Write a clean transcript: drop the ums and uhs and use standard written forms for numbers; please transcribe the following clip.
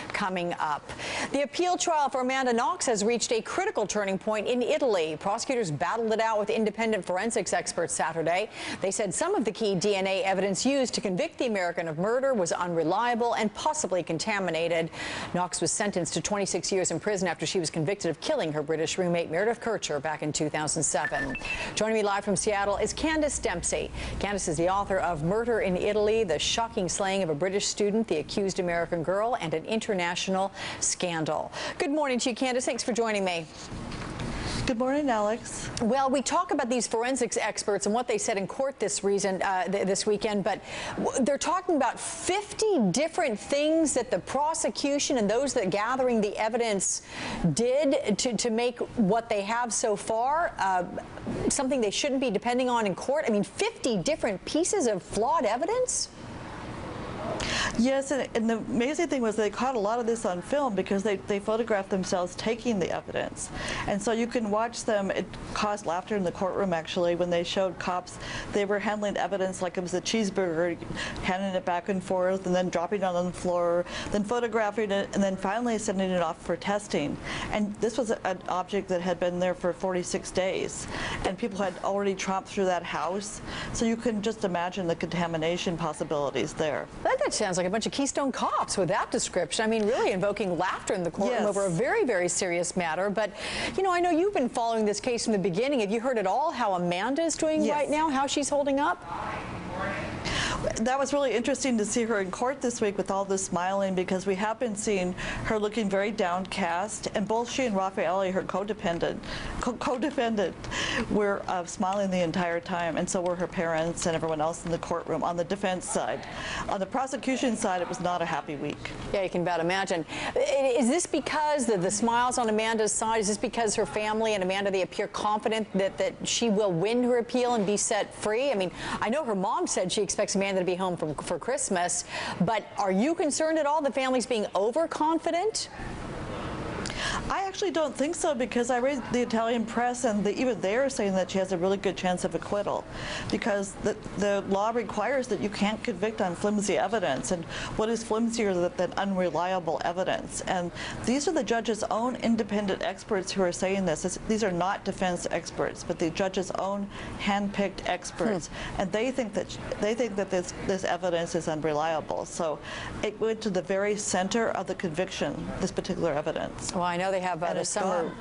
Coming up. The appeal trial for Amanda Knox has reached a critical turning point in Italy. Prosecutors battled it out with independent forensics experts Saturday. They said some of the key DNA evidence used to convict the American of murder was unreliable and possibly contaminated. Knox was sentenced to 26 years in prison after she was convicted of killing her British roommate Meredith Kircher back in 2007. Joining me live from Seattle is Candace Dempsey. Candace is the author of Murder in Italy, the shocking slaying of a British student, the accused American girl, and an international scandal. Good morning to you, Candace. Thanks for joining me. Good morning, Alex. Well, we talk about these forensics experts and what they said in court this weekend, but they're talking about 50 different things that the prosecution and those that gathering the evidence did to make what they have so far something they shouldn't be depending on in court. I mean, 50 different pieces of flawed evidence? Yes, and the amazing thing was they caught a lot of this on film because they photographed themselves taking the evidence. And so you can watch them. It caused laughter in the courtroom, actually, when they showed cops. They were handling evidence like it was a cheeseburger, handing it back and forth, and then dropping it on the floor, then photographing it, and then finally sending it off for testing. And this was an object that had been there for 46 days, and people had already tromped through that house. So you can just imagine the contamination possibilities there. That sounds like a bunch of Keystone Cops with that description. I mean, really invoking laughter in the courtroom over a very, very serious matter. But, you know, I know you've been following this case from the beginning. Have you heard at all how Amanda is doing right now, how she's holding up? That was really interesting to see her in court this week with all this smiling, because we have been seeing her looking very downcast, and both she and Raffaele, her co-defendant, were smiling the entire time, and so were her parents and everyone else in the courtroom on the defense side. On the prosecution side, it was not a happy week. Yeah, you can about imagine. Is this because the smiles on Amanda's side, is this because her family and Amanda, they appear confident that she will win her appeal and be set free? I mean, I know her mom said she expects Amanda to be home for Christmas, but are you concerned at all the family's being overconfident? I actually don't think so, because I read the Italian press, and even they are saying that she has a really good chance of acquittal, because the law requires that you can't convict on flimsy evidence, and what is flimsier than unreliable evidence? And these are the judge's own independent experts who are saying this. These are not defense experts, but the judge's own hand-picked experts, and they think that this evidence is unreliable. So it went to the very center of the conviction, this particular evidence. Well, I know they have the summer